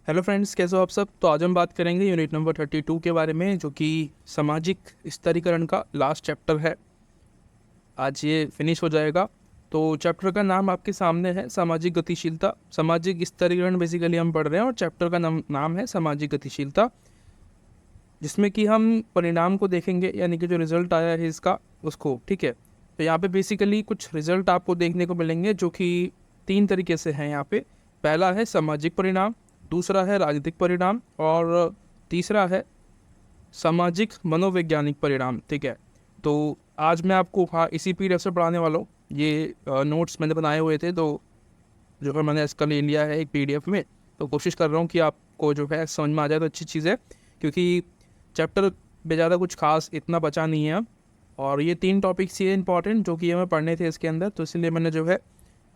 Hello friends, कैसे हो आप सब। तो आज हम बात करेंगे यूनिट नंबर 32 के बारे में, जो कि सामाजिक स्तरीकरण का लास्ट चैप्टर है। आज ये फिनिश हो जाएगा। तो चैप्टर का नाम आपके सामने है, सामाजिक गतिशीलता। सामाजिक स्तरीकरण बेसिकली हम पढ़ रहे हैं और चैप्टर का नाम है सामाजिक गतिशीलता, जिसमें कि हम परिणाम को देखेंगे, यानी कि जो रिजल्ट आया है इसका उसको। ठीक है, तो यहाँ पे बेसिकली कुछ रिजल्ट आपको देखने को मिलेंगे जो कि तीन तरीके से हैं यहाँ पे। पहला है सामाजिक परिणाम, दूसरा है राजनीतिक परिणाम, और तीसरा है सामाजिक मनोवैज्ञानिक परिणाम। ठीक है, तो आज मैं आपको हाँ इसी पीडीएफ से पढ़ाने वाला हूँ। ये नोट्स मैंने बनाए हुए थे, तो जो है मैंने इसका ले लिया है एक पीडीएफ में। तो कोशिश कर रहा हूँ कि आपको जो है समझ में आ जाए, तो अच्छी चीज़ है, क्योंकि चैप्टर में ज़्यादा कुछ खास इतना बचा नहीं है। और ये तीन टॉपिक्स ये इंपॉर्टेंट जो कि हमें पढ़ने थे इसके अंदर, तो इसलिए मैंने जो है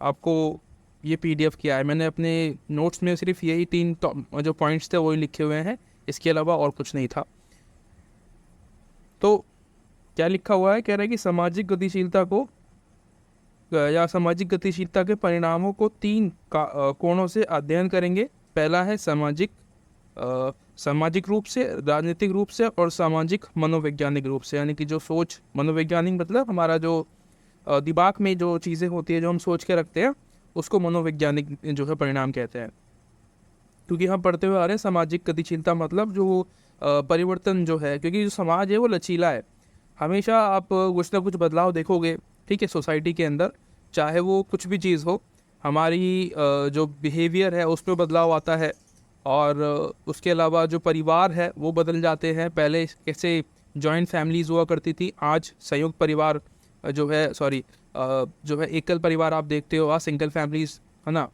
आपको ये पीडीएफ किया है। मैंने अपने नोट्स में सिर्फ यही तीन जो पॉइंट्स थे वही लिखे हुए हैं, इसके अलावा और कुछ नहीं था। तो क्या लिखा हुआ है, कह रहा है कि सामाजिक गतिशीलता को या सामाजिक गतिशीलता के परिणामों को तीन कोणों से अध्ययन करेंगे। पहला है सामाजिक रूप से, राजनीतिक रूप से और सामाजिक मनोवैज्ञानिक रूप से। यानी कि जो सोच, मनोवैज्ञानिक मतलब हमारा जो दिमाग में जो चीज़ें होती है, जो हम सोच के रखते हैं, उसको मनोवैज्ञानिक जो है परिणाम कहते हैं। क्योंकि हम पढ़ते हुए आ रहे हैं सामाजिक गतिशीलता मतलब जो परिवर्तन जो है, क्योंकि जो समाज है वो लचीला है। हमेशा आप कुछ ना कुछ बदलाव देखोगे, ठीक है, सोसाइटी के अंदर, चाहे वो कुछ भी चीज़ हो। हमारी जो बिहेवियर है उसमें बदलाव आता है, और उसके अलावा जो परिवार है वो बदल जाते हैं। पहले कैसे जॉइंट फैमिलीज़ हुआ करती थी, आज संयुक्त परिवार जो है, सॉरी, जो है एकल परिवार आप देखते हो, आज सिंगल फैमिलीज़, है ना।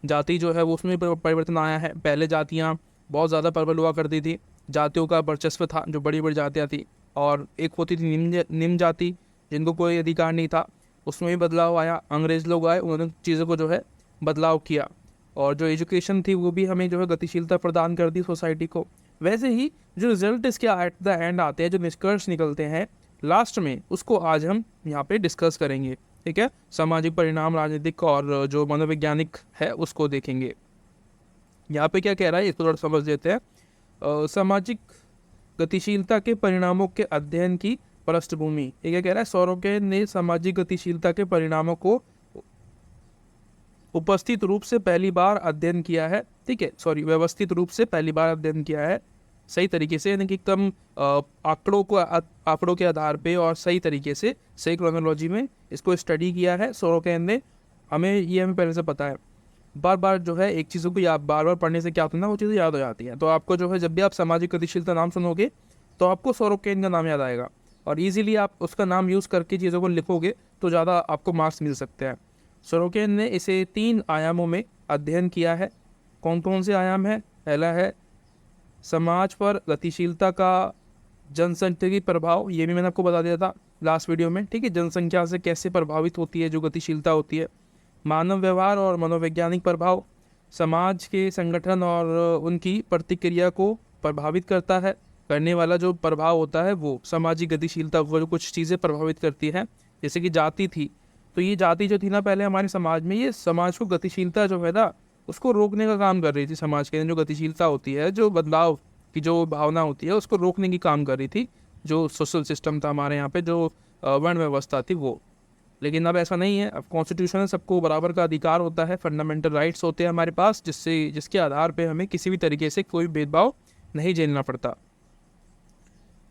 जाति जो है वो उसमें परिवर्तन आया है। पहले जातियाँ बहुत ज़्यादा प्रबल हुआ करती थी, जातियों का वर्चस्व था, जो बड़ी बड़ी जातियाँ थी। और एक होती थी निम्न जाति, जिनको कोई अधिकार नहीं था, उसमें भी बदलाव आया। अंग्रेज़ लोग आए, उन्होंने चीज़ों को जो है बदलाव किया। और जो एजुकेशन थी वो भी हमें जो है गतिशीलता प्रदान कर दी सोसाइटी को। वैसे ही जो रिजल्ट इसके एट द एंड आते हैं, जो निष्कर्ष निकलते हैं लास्ट में, उसको आज हम यहाँ पे डिस्कस करेंगे। ठीक है, सामाजिक परिणाम, राजनीतिक और जो मनोवैज्ञानिक है उसको देखेंगे। यहाँ पे क्या कह रहा है इसको थोड़ा समझ लेते हैं। सामाजिक गतिशीलता के परिणामों के अध्ययन की पृष्ठभूमि। ये क्या कह रहा है, सोरोके ने सामाजिक गतिशीलता के परिणामों को उपस्थित रूप से पहली बार अध्ययन किया है। ठीक है, सॉरी, व्यवस्थित रूप से पहली बार अध्ययन किया है, सही तरीके से, यानी कि एकदम आंकड़ों के आधार पे और सही तरीके से, सही क्रोनोलॉजी में इसको स्टडी किया है सोरोकेन ने। हमें पहले से पता है। बार बार जो है एक चीज़ों को याद, बार बार पढ़ने से क्या होता है ना, वो चीज़ें याद हो जाती हैं। तो आपको जो है जब भी आप सामाजिक गतिशीलता नाम सुनोगे तो आपको सोरोकेन का नाम याद आएगा, और इजीली आप उसका नाम यूज़ करके चीज़ों को लिखोगे तो ज़्यादा आपको मार्क्स मिल सकते हैं। सोरोकेन ने इसे 3 आयामों में अध्ययन किया है। कौन कौन से आयाम है? पहला है समाज पर गतिशीलता का जनसंख्या प्रभाव, ये भी मैंने आपको बता दिया था लास्ट वीडियो में। ठीक है, जनसंख्या से कैसे प्रभावित होती है जो गतिशीलता होती है। मानव व्यवहार और मनोवैज्ञानिक प्रभाव, समाज के संगठन और उनकी प्रतिक्रिया को प्रभावित करता है। करने वाला जो प्रभाव होता है वो सामाजिक गतिशीलता को जो कुछ चीज़ें प्रभावित करती है, जैसे कि जाति थी। तो ये जाति जो थी ना पहले हमारे समाज में, ये समाज को गतिशीलता जो है ना उसको रोकने का काम कर रही थी। समाज के अंदर जो गतिशीलता होती है, जो बदलाव की जो भावना होती है, उसको रोकने की काम कर रही थी जो सोशल सिस्टम था हमारे यहाँ पे, जो वर्ण व्यवस्था थी वो। लेकिन अब ऐसा नहीं है। अब कॉन्स्टिट्यूशन है, सबको बराबर का अधिकार होता है, फंडामेंटल राइट्स होते हैं हमारे पास, जिसके आधार पे हमें किसी भी तरीके से कोई भेदभाव नहीं झेलना पड़ता।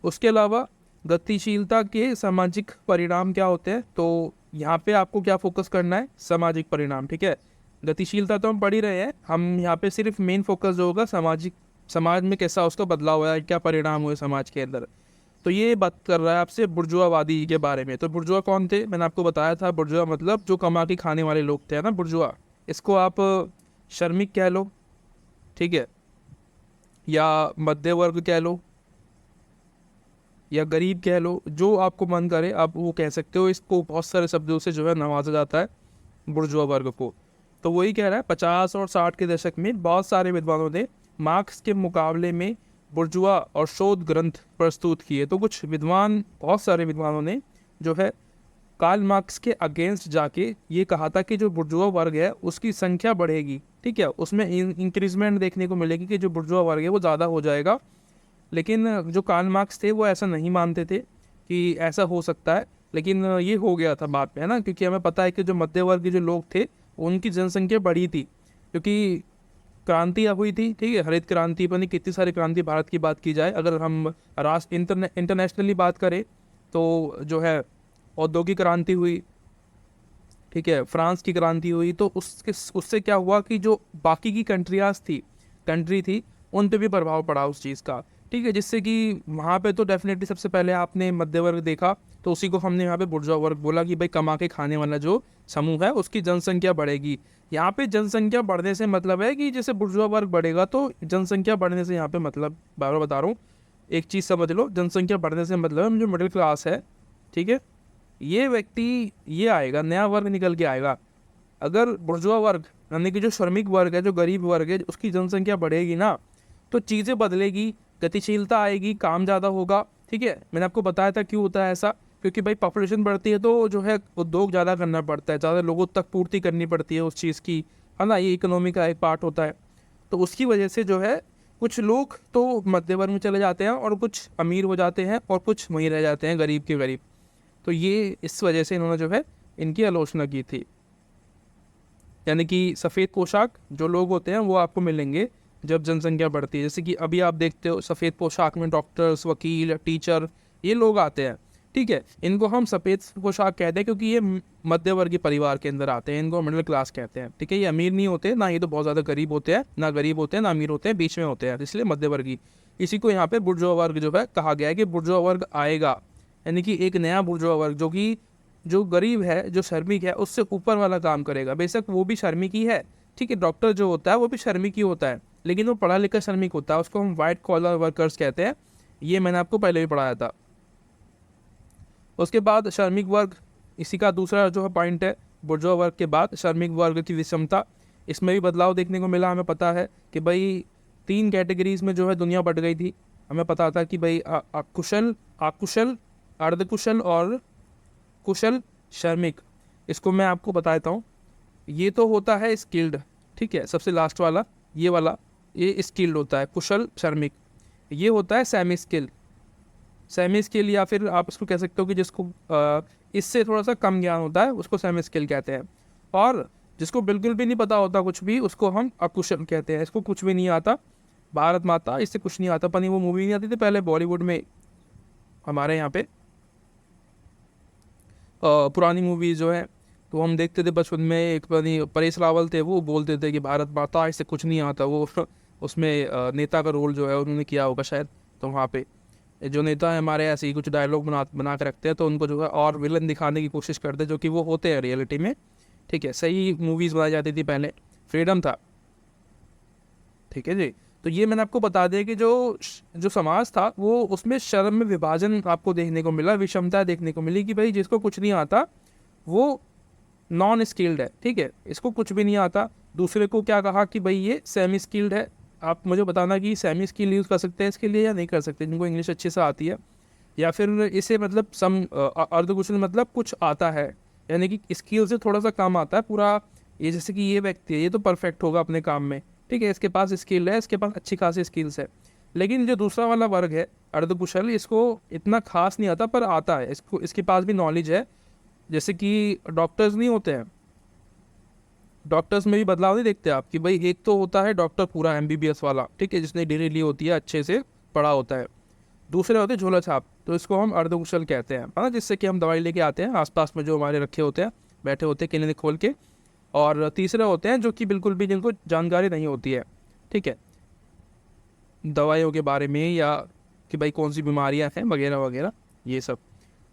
उसके अलावा गतिशीलता के सामाजिक परिणाम क्या होते हैं, तो यहाँ पे आपको क्या फोकस करना है, सामाजिक परिणाम। ठीक है, गतिशीलता तो हम पढ़ ही रहे हैं, हम यहाँ पे सिर्फ मेन फोकस जो होगा समाज में कैसा उसका बदलाव हुआ है, क्या परिणाम हुए समाज के अंदर। तो ये बात कर रहा है आपसे बुर्जुआवादी के बारे में। तो बुर्जुआ कौन थे, मैंने आपको बताया था। बुर्जुआ मतलब जो कमा के खाने वाले लोग थे ना, बुर्जुआ। इसको आप श्रमिक कह लो, ठीक है, या मध्य वर्ग कह लो, या गरीब कह लो, जो आपको मन करे आप वो कह सकते हो। इसको बहुत सारे शब्दों से जो है नवाजा जाता है बुर्जुआ वर्ग को। तो वही कह रहा है 50 और 60 के दशक में बहुत सारे विद्वानों ने मार्क्स के मुकाबले में बुर्जुआ और शोध ग्रंथ प्रस्तुत किए। तो कुछ विद्वान, बहुत सारे विद्वानों ने जो है कार्ल मार्क्स के अगेंस्ट जाके ये कहा था कि जो बुर्जुआ वर्ग है उसकी संख्या बढ़ेगी, ठीक है, उसमें इंक्रीजमेंट देखने को मिलेगी कि जो बुर्जुआ वर्ग है वो ज़्यादा हो जाएगा। लेकिन जो कार्ल मार्क्स थे वो ऐसा नहीं मानते थे कि ऐसा हो सकता है, लेकिन ये हो गया था बाद में, है ना, क्योंकि हमें पता है कि जो मध्य वर्ग के जो लोग थे उनकी जनसंख्या बढ़ी थी, क्योंकि क्रांतियाँ हुई थी, ठीक है, हरित क्रांति, पता नहीं कितनी सारी क्रांति भारत की बात की जाए, अगर हम राष्ट्र इंटरनेशनली बात करें तो जो है औद्योगिक क्रांति हुई, ठीक है, फ्रांस की क्रांति हुई, तो उससे क्या हुआ कि जो बाकी की कंट्री थी उन पे भी प्रभाव पड़ा उस चीज़ का, ठीक है, जिससे कि वहाँ पे तो डेफिनेटली सबसे पहले आपने मध्य वर्ग देखा, तो उसी को हमने यहाँ पे बुर्जुआ वर्ग बोला कि भाई कमा के खाने वाला जो समूह है उसकी जनसंख्या बढ़ेगी। यहाँ पे जनसंख्या बढ़ने से मतलब है कि जैसे बुर्जुआ वर्ग बढ़ेगा तो जनसंख्या बढ़ने से यहाँ पे मतलब बार बार बता रहा हूँ, एक चीज़ समझ लो, जनसंख्या बढ़ने से मतलब जो मिडिल क्लास है, ठीक है, ये व्यक्ति ये आएगा, नया वर्ग निकल के आएगा। अगर बुर्जुआ वर्ग यानी कि जो श्रमिक वर्ग है, जो गरीब वर्ग है, उसकी जनसंख्या बढ़ेगी ना, तो चीज़ें बदलेगी, गतिशीलता आएगी, काम ज़्यादा होगा, ठीक है। मैंने आपको बताया था क्यों होता है ऐसा, क्योंकि भाई पॉपुलेशन बढ़ती है तो जो है उद्योग ज़्यादा करना पड़ता है, ज़्यादा लोगों तक पूर्ति करनी पड़ती है उस चीज़ की, है ना, ये इकोनॉमी का एक पार्ट होता है। तो उसकी वजह से जो है कुछ लोग तो मध्य वर्ग में चले जाते हैं और कुछ अमीर हो जाते हैं और कुछ वहीं रह जाते हैं गरीब के गरीब। तो ये इस वजह से इन्होंने जो है इनकी आलोचना की थी। यानी कि सफ़ेद पोशाक जो लोग होते हैं वो आपको मिलेंगे जब जनसंख्या बढ़ती है, जैसे कि अभी आप देखते हो सफ़ेद पोशाक में डॉक्टर्स, वकील, टीचर, ये लोग आते हैं, ठीक है, इनको हम सफ़ेद पोशाक कहते हैं क्योंकि ये मध्य वर्गीय परिवार के अंदर आते हैं, इनको मिडिल क्लास कहते हैं, ठीक है। ये अमीर नहीं होते ना, ये तो बहुत ज़्यादा गरीब होते हैं, ना गरीब होते हैं ना अमीर होते हैं, बीच में होते हैं, इसलिए मध्य वर्गीय। इसी को यहाँ पे बुर्जुआ वर्ग जो है कहा गया है कि बुर्जुआ वर्ग आएगा, यानी कि एक नया बुर्जुआ वर्ग जो कि जो गरीब है, जो श्रमिक है, उससे ऊपर वाला काम करेगा। बेशक वो भी श्रमिक ही है, ठीक है, डॉक्टर जो होता है वो भी श्रमिक ही होता है, लेकिन वो पढ़ा लिखा श्रमिक होता है, उसको हम वाइट कॉलर वर्कर्स कहते हैं। ये मैंने आपको पहले भी पढ़ाया था। उसके बाद श्रमिक वर्ग, इसी का दूसरा जो है पॉइंट है, बुर्जुआ वर्ग के बाद श्रमिक वर्ग की विषमता, इसमें भी बदलाव देखने को मिला। हमें पता है कि भाई 3 कैटेगरीज में जो है दुनिया बट गई थी। हमें पता था कि भाई अकुशल, अर्धकुशल और कुशल श्रमिक। इसको मैं आपको बताता हूँ। ये तो होता है स्किल्ड, ठीक है, सबसे लास्ट वाला ये वाला, ये स्किल्ड होता है कुशल श्रमिक। ये होता है सेमी स्किल या फिर आप इसको कह सकते हो कि जिसको इससे थोड़ा सा कम ज्ञान होता है उसको सेमी स्किल कहते हैं, और जिसको बिल्कुल भी नहीं पता होता कुछ भी उसको हम अकुशल कहते हैं। इसको कुछ भी नहीं आता, भारत माता, इससे कुछ नहीं आता। पनी वो मूवी नहीं आती थी पहले बॉलीवुड में, हमारे यहाँ पे पुरानी मूवीज़ जो है, तो हम देखते थे बचपन में। एक परेश रावल थे, वो बोलते थे कि भारत माता, इससे कुछ नहीं आता। वो उसमें नेता का रोल जो है उन्होंने किया होगा शायद, तो वहाँ पे जो नेता है हमारे ऐसे ही कुछ डायलॉग बना के रखते हैं, तो उनको जो है और विलन दिखाने की कोशिश करते हैं, जो कि वो होते हैं रियलिटी में, ठीक है। सही मूवीज़ बनाई जाती थी पहले, फ्रीडम था, ठीक है जी। तो ये मैंने आपको बता दिया कि जो समाज था वो उसमें शर्म में विभाजन आपको देखने को मिला, विषमता देखने को मिली कि भाई जिसको कुछ नहीं आता वो नॉन स्किल्ड है, ठीक है, इसको कुछ भी नहीं आता। दूसरे को क्या कहा कि भाई ये सेमी स्किल्ड है। आप मुझे बताना कि सेमी स्किल यूज़ कर सकते हैं इसके लिए या नहीं कर सकते, जिनको इंग्लिश अच्छे से आती है, या फिर इसे मतलब अर्धकुशल मतलब कुछ आता है, यानी कि स्किल से थोड़ा सा कम आता है पूरा। ये जैसे कि ये व्यक्ति है, ये तो परफेक्ट होगा अपने काम में, ठीक है, इसके पास स्किल है, इसके पास अच्छी खासी स्किल्स है। लेकिन जो दूसरा वाला वर्ग है अर्धकुशल, इसको इतना खास नहीं आता पर आता है, इसको इसके पास भी नॉलेज है। जैसे कि डॉक्टर्स नहीं होते हैं, डॉक्टर्स में भी बदलाव नहीं देखते आप कि भाई एक तो होता है डॉक्टर पूरा MBBS वाला, ठीक है, जिसने डिग्री ली होती है, अच्छे से पढ़ा होता है। दूसरे होते हैं झोला छाप, तो इसको हम अर्धकुशल कहते हैं, है ना, जिससे कि हम दवाई लेके आते हैं, आसपास में जो हमारे रखे होते हैं, बैठे होते हैं क्लिनिक खोल के। और तीसरे होते हैं जो कि बिल्कुल भी जिनको जानकारी नहीं होती है, ठीक है, दवाइयों के बारे में या कि भाई कौन सी बीमारियां हैं वगैरह वगैरह, ये सब।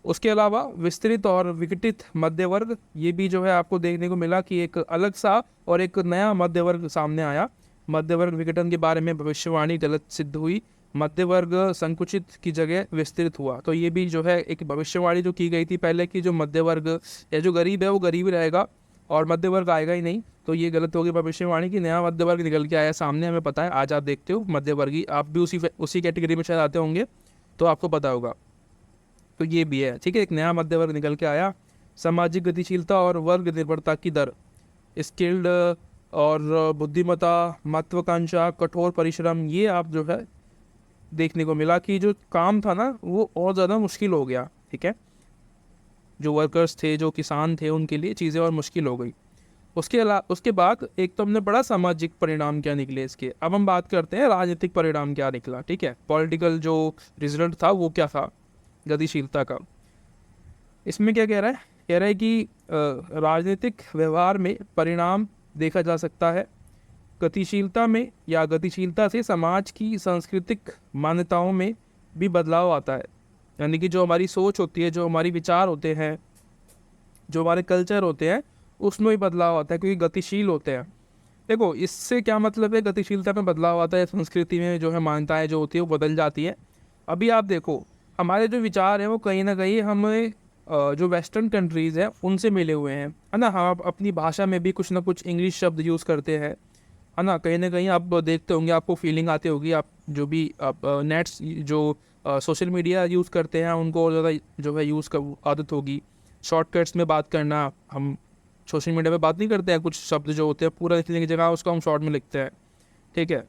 उसके अलावा विस्तृत और विघटित मध्य वर्ग, ये भी जो है आपको देखने को मिला कि एक अलग सा और एक नया मध्य वर्ग सामने आया। मध्य वर्ग विघटन के बारे में भविष्यवाणी गलत सिद्ध हुई, मध्य वर्ग संकुचित की जगह विस्तृत हुआ। तो ये भी जो है एक भविष्यवाणी जो की गई थी पहले कि जो मध्य वर्ग या जो गरीब है वो गरीब ही रहेगा और मध्य वर्ग आएगा ही नहीं, तो ये गलत होगी भविष्यवाणी की। नया मध्य वर्ग निकल के आया सामने, हमें पता है। आज आप देखते हो मध्य वर्गीय, आप भी उसी कैटेगरी में शायद आते होंगे, तो आपको पता होगा। तो ये भी है, ठीक है, एक नया मध्य वर्ग निकल के आया सामाजिक गतिशीलता और वर्ग निर्भरता की दर, स्किल्ड और बुद्धिमत्ता, महत्वाकांक्षा, कठोर परिश्रम, ये आप जो है देखने को मिला कि जो काम था ना वो और ज़्यादा मुश्किल हो गया। ठीक है, जो वर्कर्स थे, जो किसान थे, उनके लिए चीज़ें और मुश्किल हो गई। उसके बाद एक तो हमने बड़ा सामाजिक परिणाम क्या निकले इसके। अब हम बात करते हैं राजनीतिक परिणाम क्या निकला। ठीक है, पॉलिटिकल जो रिजल्ट था वो क्या था गतिशीलता का। इसमें क्या कह रहा है, कह रहा है कि राजनीतिक व्यवहार में परिणाम देखा जा सकता है। गतिशीलता में या गतिशीलता से समाज की सांस्कृतिक मान्यताओं में भी बदलाव आता है, यानी कि जो हमारी सोच होती है, जो हमारी विचार होते हैं, जो हमारे कल्चर होते हैं, उसमें भी बदलाव आता है क्योंकि गतिशील होते हैं। देखो इससे क्या मतलब है, गतिशीलता में बदलाव आता है, संस्कृति में जो है मान्यताएं जो होती है वो बदल जाती है। अभी आप देखो हमारे जो विचार हैं वो कहीं ना कहीं हमें जो वेस्टर्न कंट्रीज़ हैं उनसे मिले हुए हैं, है ना। हम अपनी भाषा में भी कुछ ना कुछ इंग्लिश शब्द यूज़ करते हैं, है ना। कहीं ना कहीं आप देखते होंगे, आपको फीलिंग आती होगी, आप जो भी आप नेट्स जो सोशल मीडिया यूज़ करते हैं उनको और ज़्यादा जो है यूज़ कर आदत होगी। शॉर्टकट्स में बात करना, हम सोशल मीडिया पे बात नहीं करते हैं, कुछ शब्द जो होते हैं पूरा लिखने की जगह उसको हम शॉर्ट में लिखते हैं। ठीक है,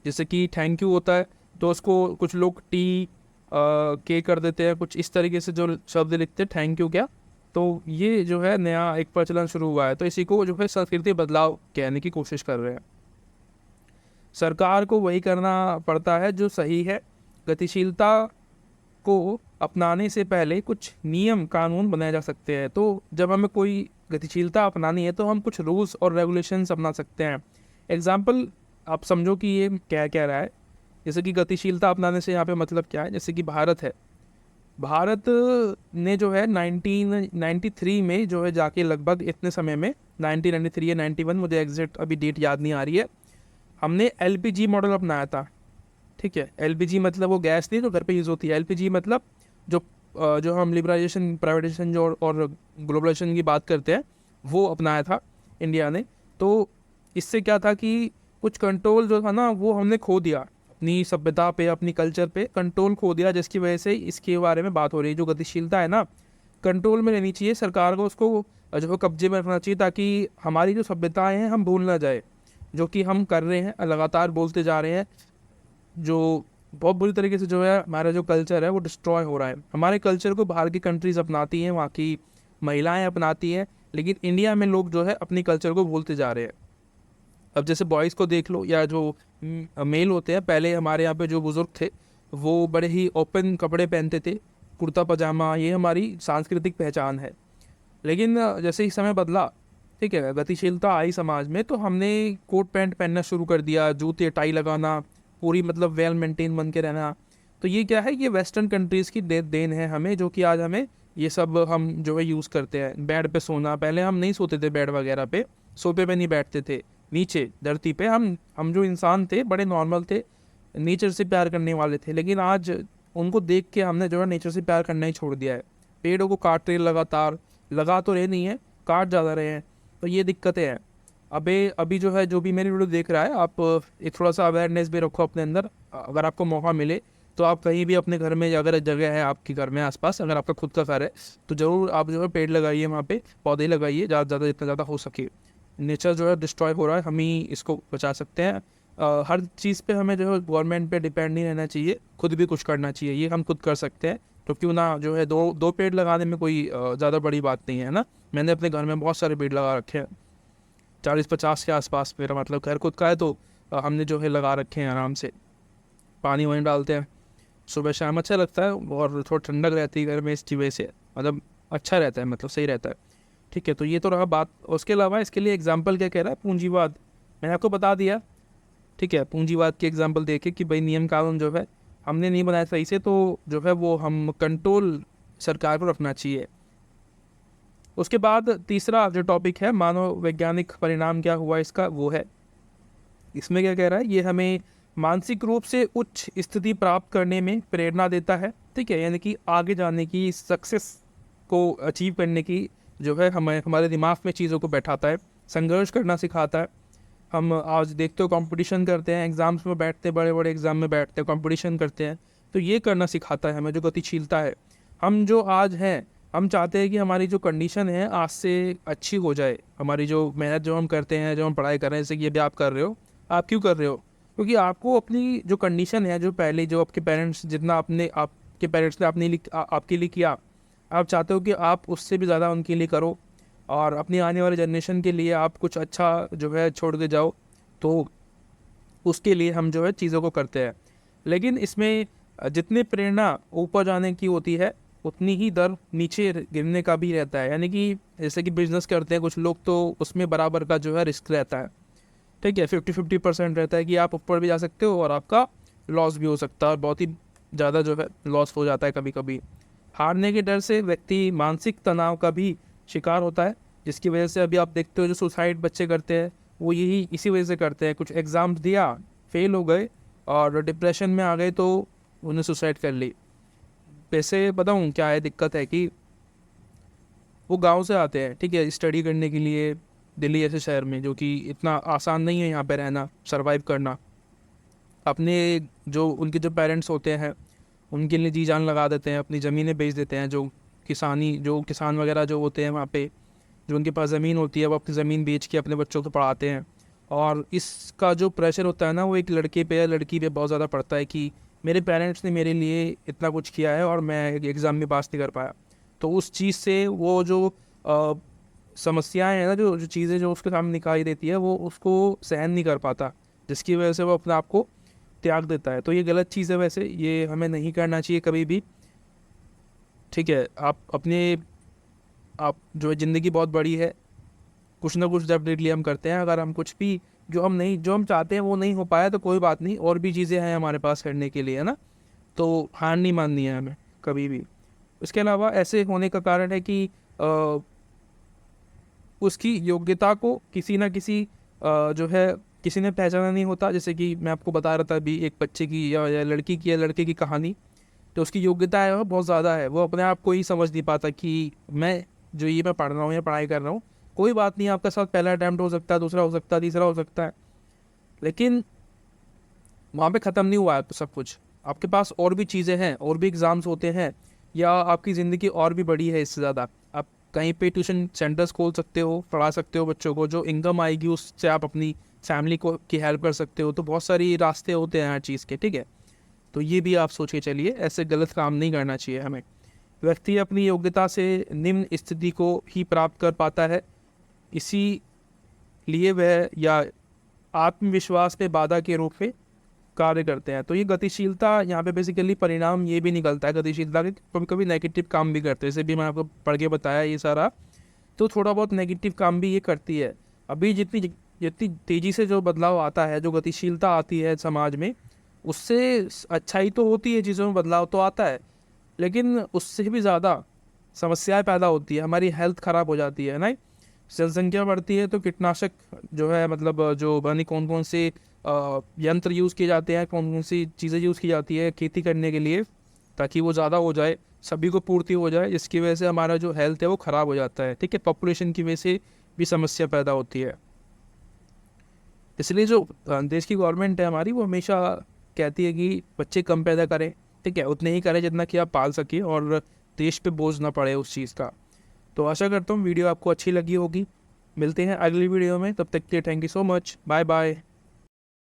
जैसे कि थैंक यू होता है तो उसको कुछ लोग टी के कर देते हैं, कुछ इस तरीके से जो शब्द लिखते हैं थैंक यू क्या। तो ये जो है नया एक प्रचलन शुरू हुआ है, तो इसी को जो है संस्कृति बदलाव कहने की कोशिश कर रहे हैं। सरकार को वही करना पड़ता है जो सही है। गतिशीलता को अपनाने से पहले कुछ नियम कानून बनाए जा सकते हैं। तो जब हमें कोई गतिशीलता अपनानी है तो हम कुछ रूल्स और रेगुलेशंस अपना सकते हैं। एग्जाम्पल आप समझो कि ये क्या कह रहा है, जैसे कि गतिशीलता अपनाने से यहाँ पे मतलब क्या है। जैसे कि भारत है, भारत ने जो है 1993 में जो है जाके लगभग इतने समय में 1993 या 91, मुझे एग्जैक्ट अभी डेट याद नहीं आ रही है, हमने एलपीजी मॉडल अपनाया था। ठीक है, एलपीजी मतलब वो गैस नहीं जो घर पे यूज़ होती है, एलपीजी मतलब जो हम लिबरलाइजेशन, प्राइवेटाइजेशन जो और ग्लोबलाइजेशन की बात करते हैं वो अपनाया था इंडिया ने। तो इससे क्या था कि कुछ कंट्रोल जो था ना वो हमने खो दिया, अपनी सभ्यता पे, अपनी कल्चर पे कंट्रोल खो दिया, जिसकी वजह से इसके बारे में बात हो रही है। जो गतिशीलता है ना, कंट्रोल में रहनी चाहिए, सरकार को उसको जो है कब्जे में रखना चाहिए ताकि हमारी जो सभ्यताएँ हैं हम भूल ना जाए, जो कि हम कर रहे हैं, लगातार बोलते जा रहे हैं। जो बहुत बुरी तरीके से जो है हमारा जो कल्चर है वो डिस्ट्रॉय हो रहा है। हमारे कल्चर को बाहर की कंट्रीज़ अपनाती हैं, वहाँ की महिलाएं अपनाती हैं, लेकिन इंडिया में लोग जो है अपनी कल्चर को भूलते जा रहे हैं। अब जैसे बॉयज़ को देख लो या जो मेल होते हैं, पहले हमारे यहाँ पे जो बुज़ुर्ग थे वो बड़े ही ओपन कपड़े पहनते थे, कुर्ता पजामा, ये हमारी सांस्कृतिक पहचान है। लेकिन जैसे ही समय बदला, ठीक है, गतिशीलता आई समाज में, तो हमने कोट पैंट पहनना शुरू कर दिया, जूते टाई लगाना, पूरी मतलब वेल मेंटेन बन के रहना। तो ये क्या है, ये वेस्टर्न कंट्रीज़ की देन है हमें, जो कि आज हमें ये सब हम जो है यूज़ करते हैं। बेड पे सोना, पहले हम नहीं सोते थे बेड वगैरह पे, सोफे पे नहीं बैठते थे, नीचे धरती पे हम जो इंसान थे बड़े नॉर्मल थे, नेचर से प्यार करने वाले थे। लेकिन आज उनको देख के हमने जो है नेचर से प्यार करना ही छोड़ दिया है। पेड़ों को काट रहे लगातार, लगा तो रहे नहीं है, काट ज़्यादा रहे हैं, तो ये दिक्कतें हैं। अभी जो है, जो भी मेरी वीडियो देख रहा है, आप एक थोड़ा सा अवेयरनेस भी रखो अपने अंदर। अगर आपको मौका मिले तो आप कहीं भी अपने घर में, अगर जगह है आपके घर में आसपास, अगर आपका खुद का घर है तो ज़रूर आप जो है पेड़ लगाइए, वहाँ पे पौधे लगाइए, ज़्यादा ज़्यादा जितना ज़्यादा हो सके। नेचर जो है डिस्ट्रॉय हो रहा है, हम ही इसको बचा सकते हैं। हर चीज़ पे हमें जो है गवर्नमेंट पे डिपेंड नहीं रहना चाहिए, खुद भी कुछ करना चाहिए। ये हम खुद कर सकते हैं, तो क्यों ना जो है दो पेड़ लगाने में कोई ज़्यादा बड़ी बात नहीं है ना। मैंने अपने घर में बहुत सारे पेड़ लगा रखे हैं, 40-50 के आसपास। मेरा मतलब घर खुद का है, तो हमने जो है लगा रखे हैं आराम से, पानी वहीं डालते हैं सुबह शाम, अच्छा लगता है और थोड़ा ठंडक रहती है घर में, इसकी वजह से मतलब अच्छा रहता है, मतलब सही रहता है। ठीक है, तो ये तो रहा बात। उसके अलावा इसके लिए एग्जाम्पल क्या कह रहा है, पूंजीवाद, मैंने आपको बता दिया। ठीक है, पूंजीवाद के एग्जाम्पल देखे कि भाई नियम कानून जो है हमने नहीं बनाया सही से, तो जो है वो हम कंट्रोल सरकार को रखना चाहिए। उसके बाद तीसरा जो टॉपिक है, मानव वैज्ञानिक परिणाम क्या हुआ इसका, वो है, इसमें क्या कह रहा है, ये हमें मानसिक रूप से उच्च स्थिति प्राप्त करने में प्रेरणा देता है। ठीक है, यानी कि आगे जाने की, सक्सेस को अचीव करने की जो है हमारे दिमाग में चीज़ों को बैठाता है, संघर्ष करना सिखाता है। हम आज देखते हो कंपटीशन करते हैं, एग्ज़ाम्स में बैठते हैं, बड़े बड़े एग्ज़ाम में बैठते हैं, कंपटीशन करते हैं, तो ये करना सिखाता है हमें, जो गतिशीलता है। हम जो आज हैं हम चाहते हैं कि हमारी जो कंडीशन है आज से अच्छी हो जाए, हमारी जो मेहनत जो हम करते हैं, जो हम पढ़ाई कर रहे हैं, जैसे कि अभी आप कर रहे हो, आप क्यों कर रहे हो? क्योंकि आपको अपनी जो कंडीशन है, जो पहले जो आपके पेरेंट्स जितना आपने आपके पेरेंट्स ने अपने लिए आपके लिए किया, आप चाहते हो कि आप उससे भी ज़्यादा उनके लिए करो और अपनी आने वाले जनरेशन के लिए आप कुछ अच्छा जो है छोड़ के जाओ। तो उसके लिए हम जो है चीज़ों को करते हैं। लेकिन इसमें जितनी प्रेरणा ऊपर जाने की होती है, उतनी ही दर नीचे गिरने का भी रहता है। यानी कि जैसे कि बिजनेस करते हैं कुछ लोग, तो उसमें बराबर का जो है रिस्क रहता है। ठीक है, 50-50% रहता है कि आप ऊपर भी जा सकते हो और आपका लॉस भी हो सकता है, और बहुत ही ज़्यादा जो है लॉस हो जाता है कभी कभी। हारने के डर से व्यक्ति मानसिक तनाव का भी शिकार होता है, जिसकी वजह से अभी आप देखते हो जो सुसाइड बच्चे करते हैं, वो यही इसी वजह से करते हैं। कुछ एग्ज़ाम्स दिया, फेल हो गए और डिप्रेशन में आ गए, तो उन्हें सुसाइड कर ली। वैसे बताऊँ क्या है दिक्कत है कि वो गांव से आते हैं, ठीक है, स्टडी करने के लिए दिल्ली जैसे शहर में, जो कि इतना आसान नहीं है यहाँ पे रहना, सरवाइव करना। अपने जो उनके जो पेरेंट्स होते हैं उनके लिए जी जान लगा देते हैं, अपनी ज़मीनें बेच देते हैं। जो किसान वगैरह जो होते हैं वहाँ पे, जो उनके पास ज़मीन होती है, वो अपनी ज़मीन बेच के अपने बच्चों को पढ़ाते हैं। और इसका जो प्रेशर होता है ना, वो एक लड़के पे या लड़की पे बहुत ज़्यादा पड़ता है कि मेरे पेरेंट्स ने मेरे लिए इतना कुछ किया है और मैं एग्ज़ाम में पास नहीं कर पाया। तो उस चीज़ से वो जो अ, समस्याएं हैं ना, जो जो चीज़ें जो उसके सामने दिखाई देती है, वो उसको सहन नहीं कर पाता, जिसकी वजह से वो अपने आप को त्याग देता है। तो ये गलत चीज़ है, वैसे ये हमें नहीं करना चाहिए कभी भी। ठीक है, आप जो है ज़िंदगी बहुत बड़ी है, कुछ ना कुछ डेफिनेटली हम करते हैं। अगर हम कुछ भी जो हम चाहते हैं वो नहीं हो पाया, तो कोई बात नहीं, और भी चीज़ें हैं हमारे पास करने के लिए, है ना। तो हार नहीं माननी है हमें कभी भी। इसके अलावा ऐसे होने का कारण है कि उसकी योग्यता को किसी ना किसी जो है किसी ने पहचाना नहीं होता। जैसे कि मैं आपको बता रहा था अभी एक बच्चे की या लड़की की या लड़के की कहानी। तो उसकी योग्यता है वो बहुत ज़्यादा है, वो अपने आप को ही समझ नहीं पाता कि मैं पढ़ रहा हूँ या पढ़ाई कर रहा हूँ। कोई बात नहीं, आपके साथ पहला अटैम्प्ट हो सकता है, दूसरा हो सकता है, तीसरा हो सकता है, लेकिन वहाँ पे ख़त्म नहीं हुआ है तो सब कुछ। आपके पास और भी चीज़ें हैं, और भी एग्ज़ाम्स होते हैं, या आपकी ज़िंदगी और भी बड़ी है इससे ज़्यादा। आप कहीं पे ट्यूशन सेंटर्स खोल सकते हो, पढ़ा सकते हो बच्चों को, जो इनकम आएगी उससे आप अपनी फैमिली को की हेल्प कर सकते हो। तो बहुत सारी रास्ते होते हैं हर चीज़ के, ठीक है। तो ये भी आप सोच के चलिए, ऐसे गलत काम नहीं करना चाहिए हमें। व्यक्ति अपनी योग्यता से निम्न स्थिति को ही प्राप्त कर पाता है, इसी लिए वह या आत्मविश्वास पे बाधा के रूप में कार्य करते हैं। तो ये गतिशीलता यहाँ पे बेसिकली परिणाम ये भी निकलता है गतिशीलता के, कभी कभी नेगेटिव काम भी करते हैं। जैसे भी मैं आपको पढ़ के बताया ये सारा, तो थोड़ा बहुत नेगेटिव काम भी ये करती है। अभी जितनी जितनी तेज़ी से जो बदलाव आता है, जो गतिशीलता आती है समाज में, उससे अच्छाई तो होती है, चीज़ों में बदलाव तो आता है, लेकिन उससे भी ज़्यादा समस्याएं पैदा होती है, हमारी हेल्थ ख़राब हो जाती है ना। जनसंख्या बढ़ती है तो कीटनाशक जो है, मतलब जो बनी कौन कौन से यंत्र यूज़ किए जाते हैं, कौन कौन सी चीज़ें यूज़ की जाती है खेती करने के लिए, ताकि वो ज़्यादा हो जाए, सभी को पूर्ति हो जाए, जिसकी वजह से हमारा जो हेल्थ है वो ख़राब हो जाता है। ठीक है, पॉपुलेशन की वजह से भी समस्या पैदा होती है। इसलिए जो देश की गवर्नमेंट है हमारी, वो हमेशा कहती है कि बच्चे कम पैदा करें, ठीक है, उतने ही करें जितना कि आप पाल सकें और देश पे बोझ ना पड़े उस चीज़ का। तो आशा करता हूँ वीडियो आपको अच्छी लगी होगी। मिलते हैं अगली वीडियो में, तब तक के लिए thank you so much, bye bye.